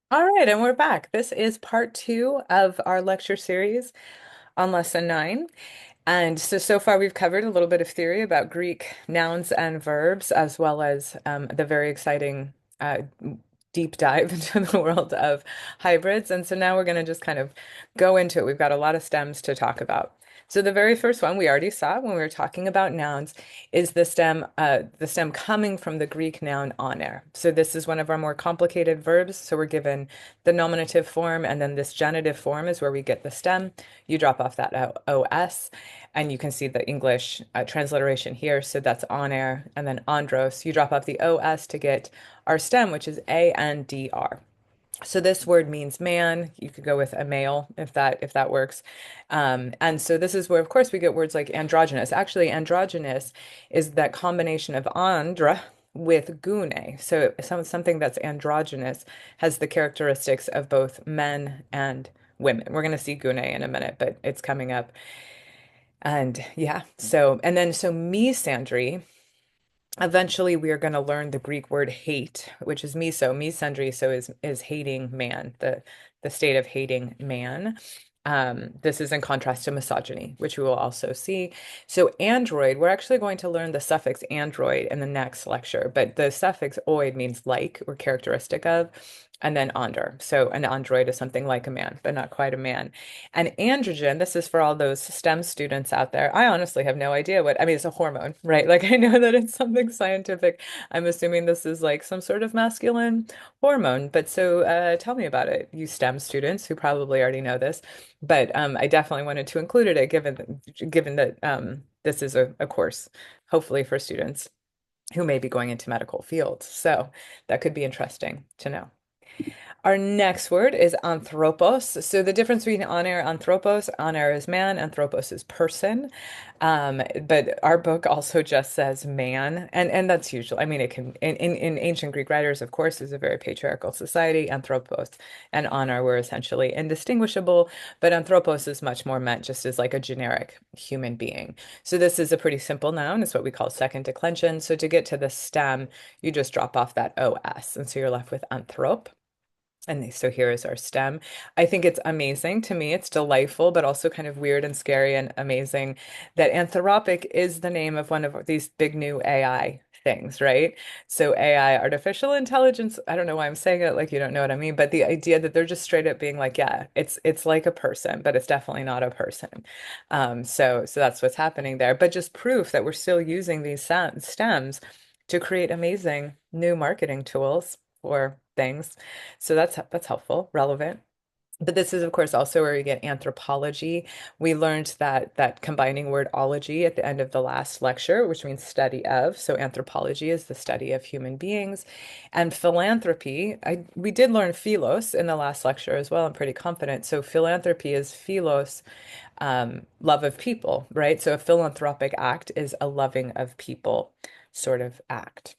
All right, and we're back. This is part two of our lecture series on lesson nine. And so far we've covered a little bit of theory about Greek nouns and verbs, as well as the very exciting uh, deep dive into the world of hybrids. And so now we're going to just kind of go into it. We've got a lot of stems to talk about. So the very first one we already saw when we were talking about nouns is the stem coming from the Greek noun oner. So this is one of our more complicated verbs. So we're given the nominative form, and then this genitive form is where we get the stem. You drop off that os, and you can see the English transliteration here. So that's oner, and then andros. You drop off the os to get our stem, which is andr. So this word means man. You could go with a male if that works. And so this is where, of course, we get words like androgynous. Actually, androgynous is that combination of andra with gune. So something that's androgynous has the characteristics of both men and women. We're going to see gune in a minute, but it's coming up. And yeah, so misandry. Eventually, we are going to learn the Greek word hate, which is miso. Misandry, so is hating man, the state of hating man. This is in contrast to misogyny, which we will also see. So android, we're actually going to learn the suffix android in the next lecture, but the suffix oid means like or characteristic of, and then onder. So an android is something like a man, but not quite a man. And androgen, this is for all those STEM students out there. I honestly have no idea what, I mean, it's a hormone, right? Like I know that it's something scientific. I'm assuming this is like some sort of masculine hormone. But so tell me about it, you STEM students who probably already know this. But I definitely wanted to include it given that this is a course, hopefully for students who may be going into medical fields. So that could be interesting to know. Our next word is anthropos. So the difference between honor, anthropos, honor is man, anthropos is person. But our book also just says man, and that's usual. I mean, it can in ancient Greek writers, of course, is a very patriarchal society. Anthropos and honor were essentially indistinguishable, but anthropos is much more meant just as like a generic human being. So this is a pretty simple noun. It's what we call second declension. So to get to the stem, you just drop off that os, and so you're left with anthrop. And so here is our stem. I think it's amazing. To me, it's delightful, but also kind of weird and scary and amazing that Anthropic is the name of one of these big new AI things, right? So AI, artificial intelligence, I don't know why I'm saying it like you don't know what I mean, but the idea that they're just straight up being like, yeah, it's like a person, but it's definitely not a person. So that's what's happening there. But just proof that we're still using these stems to create amazing new marketing tools for things. So that's helpful, relevant. But this is, of course, also where we get anthropology. We learned that combining word ology at the end of the last lecture, which means study of. So anthropology is the study of human beings. And philanthropy, we did learn philos in the last lecture as well. I'm pretty confident. So philanthropy is philos, love of people, right? So a philanthropic act is a loving of people sort of act.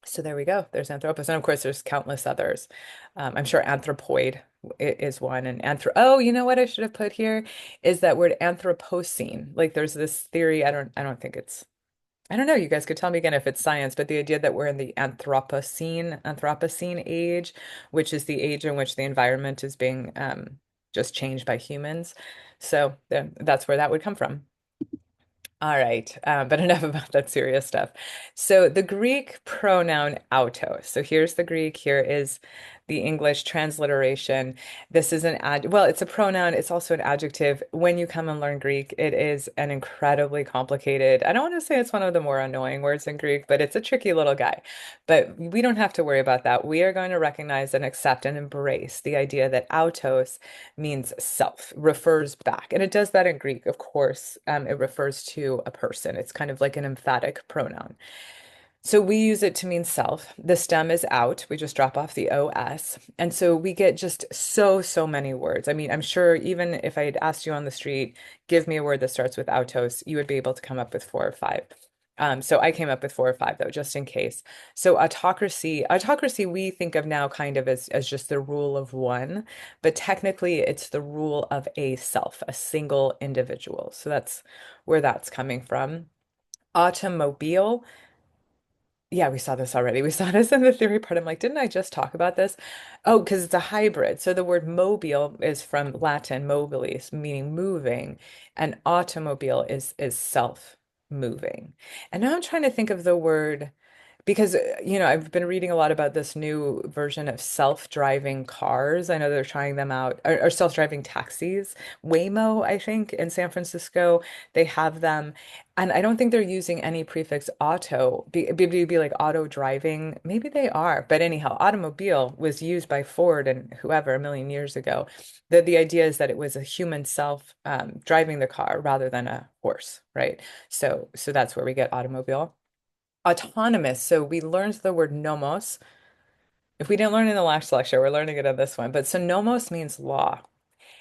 So there we go. There's Anthropos. And of course, there's countless others. I'm sure anthropoid is one. And oh, you know what I should have put here is that word Anthropocene. Like there's this theory. I don't think it's, I don't know. You guys could tell me again if it's science, but the idea that we're in the Anthropocene age, which is the age in which the environment is being just changed by humans. So that's where that would come from. All right, but enough about that serious stuff. So the Greek pronoun autos. So here's the Greek, here is the English transliteration. This is an ad, well, it's a pronoun, it's also an adjective. When you come and learn Greek, it is an incredibly complicated, I don't want to say it's one of the more annoying words in Greek, but it's a tricky little guy. But we don't have to worry about that. We are going to recognize and accept and embrace the idea that autos means self, refers back. And it does that in Greek, of course. It refers to a person. It's kind of like an emphatic pronoun. So we use it to mean self. The stem is out. We just drop off the OS. And so we get just so many words. I mean, I'm sure even if I had asked you on the street, give me a word that starts with autos, you would be able to come up with four or five. So I came up with four or five though, just in case. So autocracy we think of now kind of as just the rule of one, but technically it's the rule of a self, a single individual. So that's where that's coming from. Automobile. Yeah, we saw this already. We saw this in the theory part. I'm like, didn't I just talk about this? Oh, because it's a hybrid. So the word mobile is from Latin mobilis, meaning moving, and automobile is self-moving. And now I'm trying to think of the word because I've been reading a lot about this new version of self-driving cars. I know they're trying them out, or self-driving taxis. Waymo, I think, in San Francisco, they have them. And I don't think they're using any prefix auto. Be like auto driving. Maybe they are. But anyhow, automobile was used by Ford and whoever a million years ago. The idea is that it was a human self driving the car rather than a horse, right? So that's where we get automobile. Autonomous. So we learned the word nomos. If we didn't learn it in the last lecture, we're learning it in this one. But so nomos means law.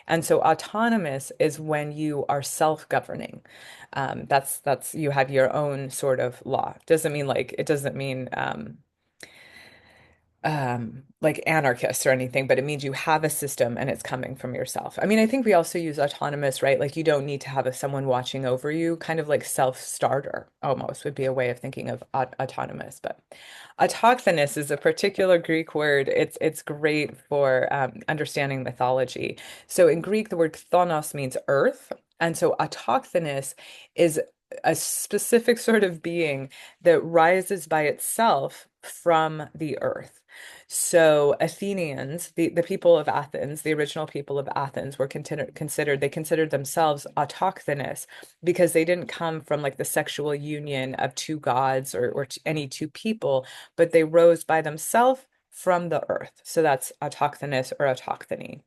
And so autonomous is when you are self-governing. That's you have your own sort of law. Doesn't mean like it doesn't mean like anarchists or anything, but it means you have a system and it's coming from yourself. I mean, I think we also use autonomous, right? Like you don't need to have someone watching over you, kind of like self-starter almost would be a way of thinking of autonomous. But autochthonous is a particular Greek word. It's great for understanding mythology. So in Greek, the word chthonios means earth. And so autochthonous is a specific sort of being that rises by itself from the earth. So Athenians, the people of Athens, the original people of Athens were they considered themselves autochthonous because they didn't come from like the sexual union of two gods or any two people, but they rose by themselves from the earth. So that's autochthonous or autochthony.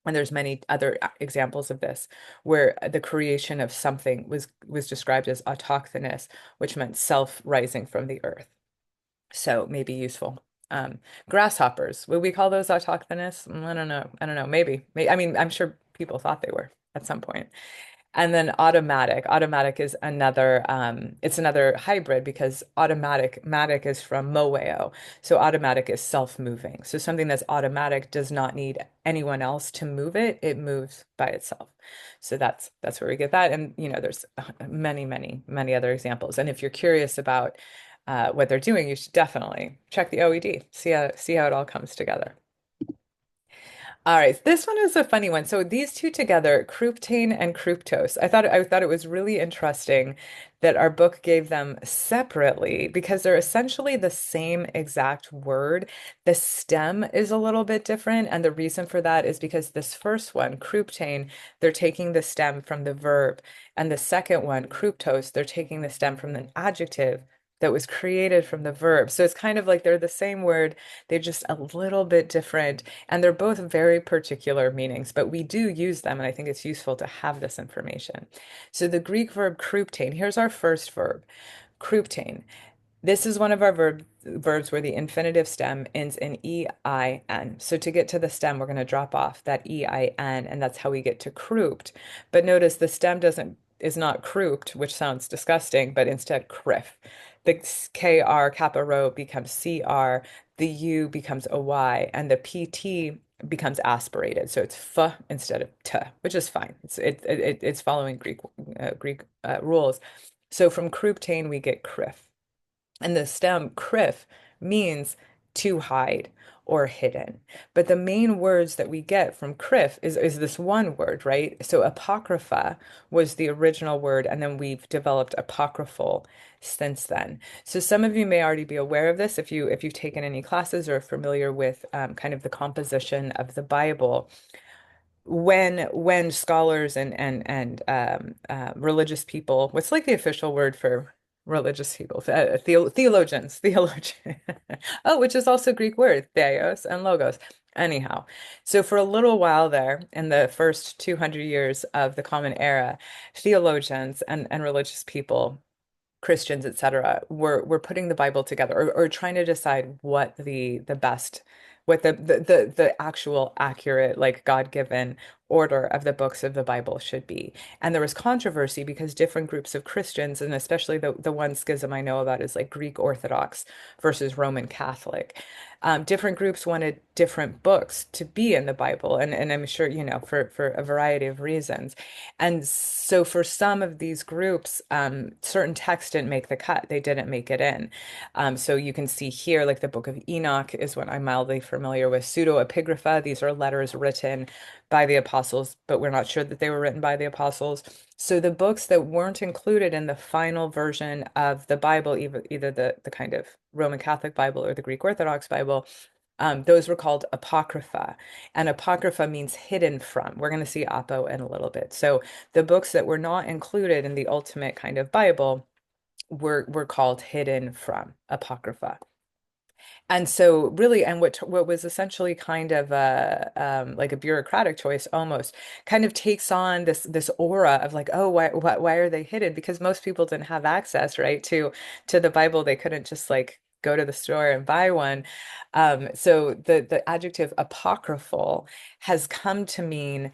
And there's many other examples of this where the creation of something was described as autochthonous, which meant self-rising from the earth. So maybe useful. Um, Grasshoppers, would we call those autochthonous? I don't know. I don't know. Maybe. I mean, I'm sure people thought they were at some point. And then automatic. Automatic is another, it's another hybrid because matic is from moeo. So automatic is self-moving. So something that's automatic does not need anyone else to move it. It moves by itself. So that's where we get that. And there's many other examples. And if you're curious about what they're doing, you should definitely check the OED, see how it all comes together. All right, this one is a funny one. So these two together, cryptane and fructose. I thought it was really interesting that our book gave them separately because they're essentially the same exact word. The stem is a little bit different, and the reason for that is because this first one, cryptane, they're taking the stem from the verb, and the second one, fructose, they're taking the stem from an adjective that was created from the verb. So it's kind of like they're the same word, they're just a little bit different. And they're both very particular meanings, but we do use them, and I think it's useful to have this information. So the Greek verb kruptein, here's our first verb, kruptein. This is one of our verbs where the infinitive stem ends in EIN. So to get to the stem, we're going to drop off that EIN, and that's how we get to crouped. But notice the stem doesn't is not crouped, which sounds disgusting, but instead criff. The KR kappa rho becomes CR, the U becomes a Y, and the PT becomes aspirated. So it's f instead of t, which is fine. It's following Greek rules. So from crouptain we get criff. And the stem krif means to hide or hidden. But the main words that we get from krif is this one word, right? So apocrypha was the original word, and then we've developed apocryphal since then. So some of you may already be aware of this if you've taken any classes or are familiar with kind of the composition of the Bible when scholars and religious people, what's like the official word for religious people, theologians, oh, which is also Greek word, theos and logos. Anyhow, so for a little while there, in the first 200 years of the Common Era, theologians and religious people, Christians, etc., were putting the Bible together or trying to decide what the best, what the actual accurate, like God-given order of the books of the Bible should be. And there was controversy because different groups of Christians, and especially the one schism I know about is like Greek Orthodox versus Roman Catholic. Different groups wanted different books to be in the Bible, and I'm sure, for a variety of reasons. And so for some of these groups, certain texts didn't make the cut. They didn't make it in. So you can see here, like the Book of Enoch is what I'm mildly familiar with. Pseudepigrapha, these are letters written by the apostles, but we're not sure that they were written by the apostles. So the books that weren't included in the final version of the Bible, either the kind of Roman Catholic Bible or the Greek Orthodox Bible, those were called apocrypha. And apocrypha means hidden from. We're going to see apo in a little bit. So the books that were not included in the ultimate kind of Bible were called hidden from apocrypha. And so really, and what was essentially kind of a like a bureaucratic choice almost kind of takes on this aura of like, oh, why are they hidden? Because most people didn't have access, right, to the Bible. They couldn't just like go to the store and buy one. So the adjective apocryphal has come to mean,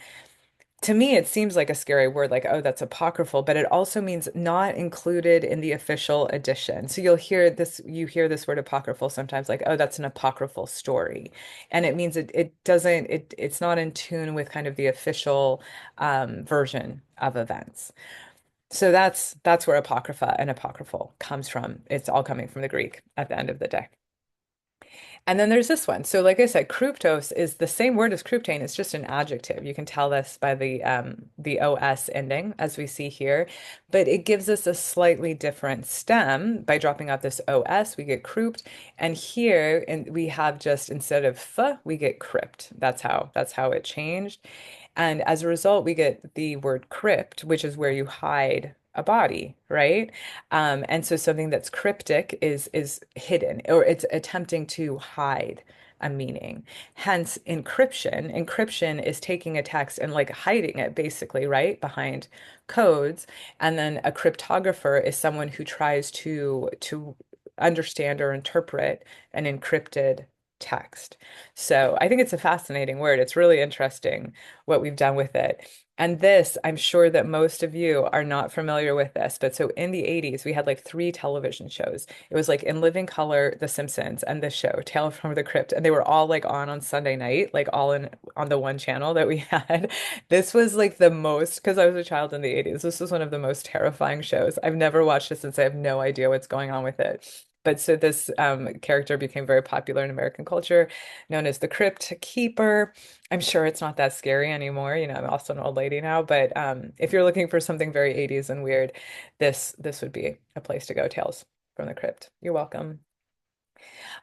to me, it seems like a scary word, like, oh, that's apocryphal, but it also means not included in the official edition. So you hear this word apocryphal sometimes, like, oh, that's an apocryphal story. And it means it's not in tune with kind of the official version of events. So that's where apocrypha and apocryphal comes from. It's all coming from the Greek at the end of the day. And then there's this one. So, like I said, kryptos is the same word as kryptane. It's just an adjective. You can tell this by the os ending, as we see here, but it gives us a slightly different stem by dropping out this os. We get crypt, and here, and we have just instead of f, we get crypt. That's how it changed. And as a result, we get the word crypt, which is where you hide a body, right? And so something that's cryptic is hidden, or it's attempting to hide a meaning. Hence, encryption. Encryption is taking a text and like hiding it basically, right, behind codes. And then a cryptographer is someone who tries to understand or interpret an encrypted text. So I think it's a fascinating word. It's really interesting what we've done with it. And this, I'm sure that most of you are not familiar with this, but so in the 80s, we had like three television shows. It was like in living color, The Simpsons, and this show, Tale from the Crypt, and they were all like on Sunday night, like all in on the one channel that we had. This was like the most, because I was a child in the 80s, this was one of the most terrifying shows. I've never watched it since I have no idea what's going on with it. But so this character became very popular in American culture, known as the Crypt Keeper. I'm sure it's not that scary anymore. You know, I'm also an old lady now, but if you're looking for something very 80s and weird, this would be a place to go. Tales from the Crypt. You're welcome.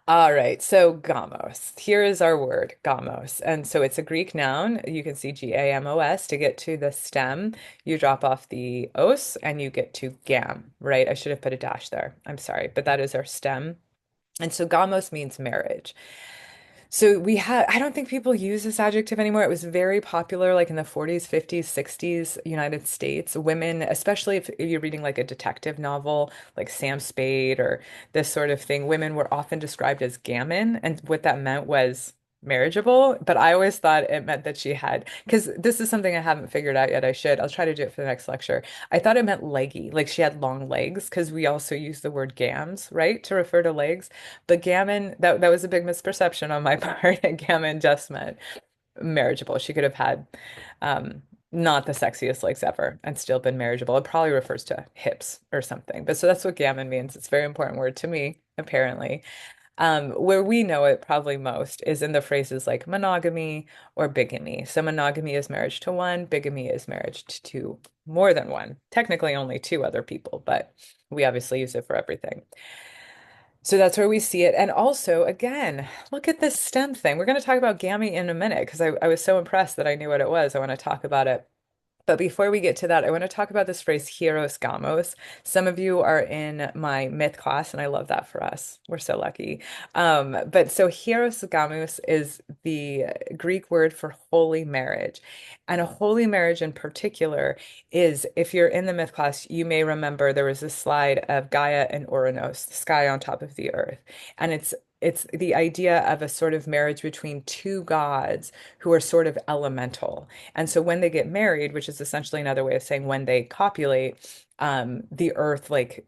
All right, so gamos. Here is our word, gamos. And so it's a Greek noun. You can see Gamos. To get to the stem, you drop off the os and you get to gam, right? I should have put a dash there. I'm sorry, but that is our stem. And so gamos means marriage. So I don't think people use this adjective anymore. It was very popular like in the 40s, 50s, 60s, United States. Women, especially if you're reading like a detective novel like Sam Spade or this sort of thing, women were often described as gammon. And what that meant was marriageable. But I always thought it meant that she had, because this is something I haven't figured out yet. I should. I'll try to do it for the next lecture. I thought it meant leggy, like she had long legs, because we also use the word gams, right, to refer to legs. But gammon, that was a big misperception on my part. Gammon just meant marriageable. She could have had not the sexiest legs ever and still been marriageable. It probably refers to hips or something. But so that's what gammon means. It's a very important word to me, apparently. Where we know it probably most is in the phrases like monogamy or bigamy. So monogamy is marriage to one, bigamy is marriage to more than one, technically only two other people, but we obviously use it for everything. So that's where we see it. And also, again, look at this STEM thing. We're going to talk about GAMI in a minute because I was so impressed that I knew what it was. I want to talk about it. But before we get to that, I want to talk about this phrase hieros gamos. Some of you are in my myth class, and I love that for us. We're so lucky. But so hieros gamos is the Greek word for holy marriage. And a holy marriage in particular is, if you're in the myth class, you may remember there was a slide of Gaia and Uranus, the sky on top of the earth. And it's the idea of a sort of marriage between two gods who are sort of elemental. And so when they get married, which is essentially another way of saying when they copulate, the earth like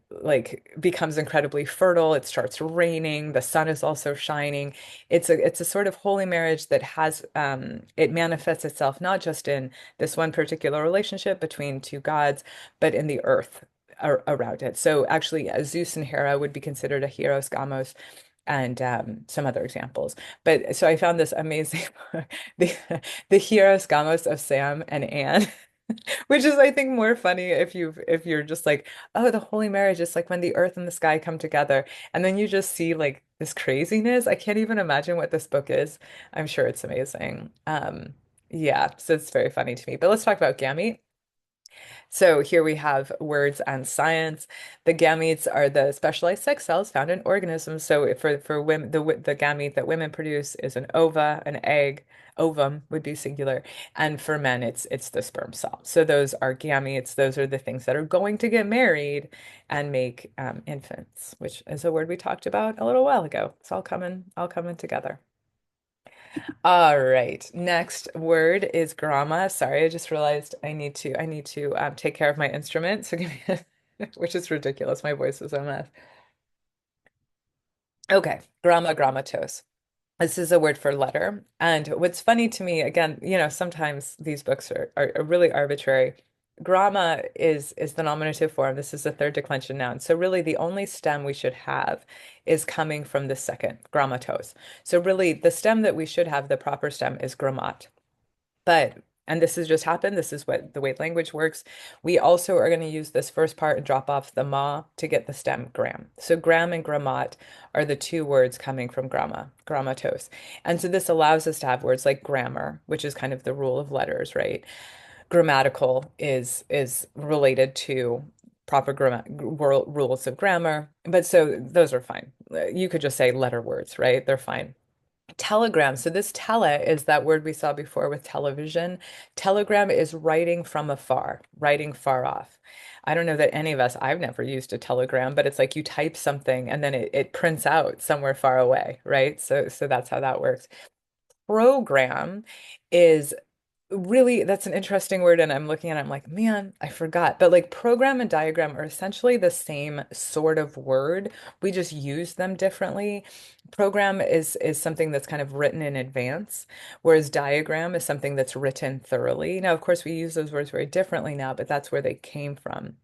becomes incredibly fertile. It starts raining. The sun is also shining. It's a sort of holy marriage that has it manifests itself not just in this one particular relationship between two gods, but in the earth around it. So actually, Zeus and Hera would be considered a Hieros Gamos, and some other examples. But so I found this amazing the the Hieros Gamos of Sam and Anne. Which is, I think, more funny if you're just like, oh, the holy marriage is like when the earth and the sky come together, and then you just see like this craziness. I can't even imagine what this book is. I'm sure it's amazing. Yeah, so it's very funny to me. But let's talk about gamete. So here we have words and science. The gametes are the specialized sex cells found in organisms. So for women, the gamete that women produce is an ova, an egg. Ovum would be singular, and for men, it's the sperm cell. So those are gametes. Those are the things that are going to get married and make infants, which is a word we talked about a little while ago. It's all coming together. All right. Next word is grama. Sorry, I just realized I need to take care of my instrument. So give me which is ridiculous. My voice is a mess. Okay. Grama grammatos. This is a word for letter. And what's funny to me, again, sometimes these books are really arbitrary. Grama is the nominative form. This is the third declension noun. So really the only stem we should have is coming from the second, grammatos. So really the stem that we should have, the proper stem is grammat. But, and this has just happened, this is what the way language works. We also are going to use this first part and drop off the ma to get the stem gram. So gram and grammat are the two words coming from gramma, grammatos. And so this allows us to have words like grammar, which is kind of the rule of letters, right? Grammatical is related to proper rules of grammar. But so those are fine. You could just say letter words, right? They're fine. Telegram. So this tele is that word we saw before with television. Telegram is writing from afar, writing far off. I don't know that any of us, I've never used a telegram, but it's like you type something and then it prints out somewhere far away, right? So that's how that works. Program is really, that's an interesting word, and I'm looking at it, I'm like, man, I forgot. But like program and diagram are essentially the same sort of word. We just use them differently. Program is something that's kind of written in advance, whereas diagram is something that's written thoroughly. Now, of course, we use those words very differently now, but that's where they came from.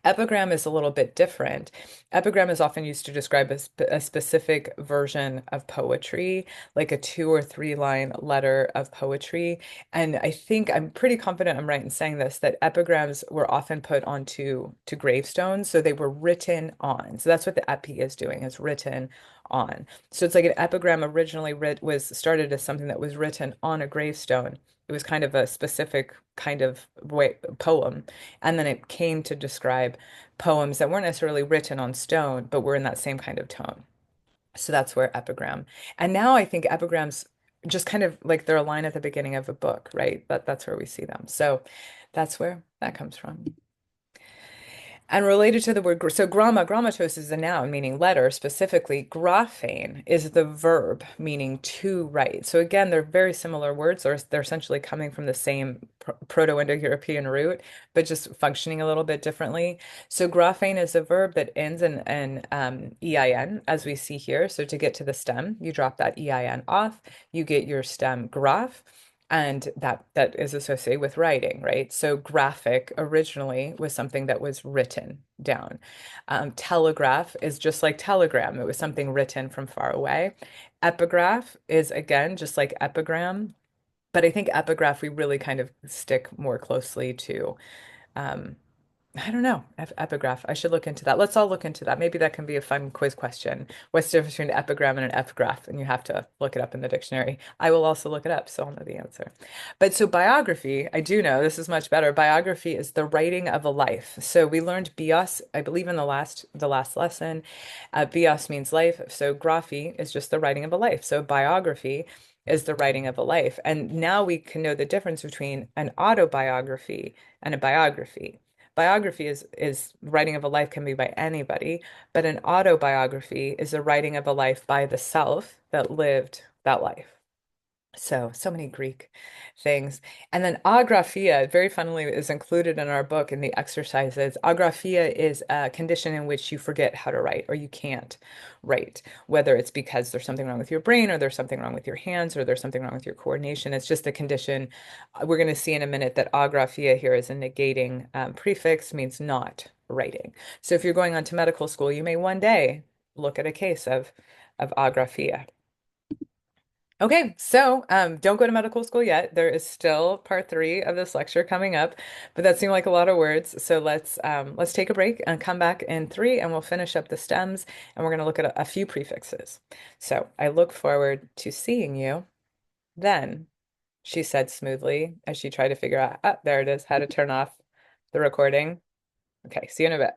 Epigram is a little bit different. Epigram is often used to describe a specific version of poetry, like a 2 or 3 line letter of poetry. And I think I'm pretty confident I'm right in saying this, that epigrams were often put onto gravestones, so they were written on. So that's what the epi is doing, is written on. So it's like an epigram originally was started as something that was written on a gravestone. It was kind of a specific kind of way poem. And then it came to describe poems that weren't necessarily written on stone, but were in that same kind of tone. So that's where epigram. And now I think epigrams just kind of like they're a line at the beginning of a book, right? That's where we see them. So that's where that comes from. And related to the word, so grammatos is a noun meaning letter. Specifically, graphein is the verb meaning to write. So again, they're very similar words, or they're essentially coming from the same Proto-Indo-European root, but just functioning a little bit differently. So graphein is a verb that ends in ein, as we see here. So to get to the stem, you drop that ein off, you get your stem graph. And that is associated with writing, right? So graphic originally was something that was written down. Telegraph is just like telegram. It was something written from far away. Epigraph is again just like epigram, but I think epigraph we really kind of stick more closely to. Um, I don't know. Epigraph. I should look into that. Let's all look into that. Maybe that can be a fun quiz question. What's the difference between an epigram and an epigraph? And you have to look it up in the dictionary. I will also look it up, so I'll know the answer. But so biography, I do know this is much better. Biography is the writing of a life. So we learned bios, I believe in the last lesson. Bios means life. So graphy is just the writing of a life. So biography is the writing of a life. And now we can know the difference between an autobiography and a biography. Biography is writing of a life can be by anybody, but an autobiography is a writing of a life by the self that lived that life. So many Greek things. And then agraphia, very funnily, is included in our book in the exercises. Agraphia is a condition in which you forget how to write or you can't write, whether it's because there's something wrong with your brain or there's something wrong with your hands or there's something wrong with your coordination. It's just a condition. We're going to see in a minute that agraphia here is a negating prefix, means not writing. So if you're going on to medical school, you may one day look at a case of agraphia. Okay, so don't go to medical school yet. There is still part three of this lecture coming up, but that seemed like a lot of words. So let's take a break and come back in three, and we'll finish up the stems, and we're going to look at a few prefixes. So I look forward to seeing you then, she said smoothly as she tried to figure out, there it is, how to turn off the recording. Okay, see you in a bit.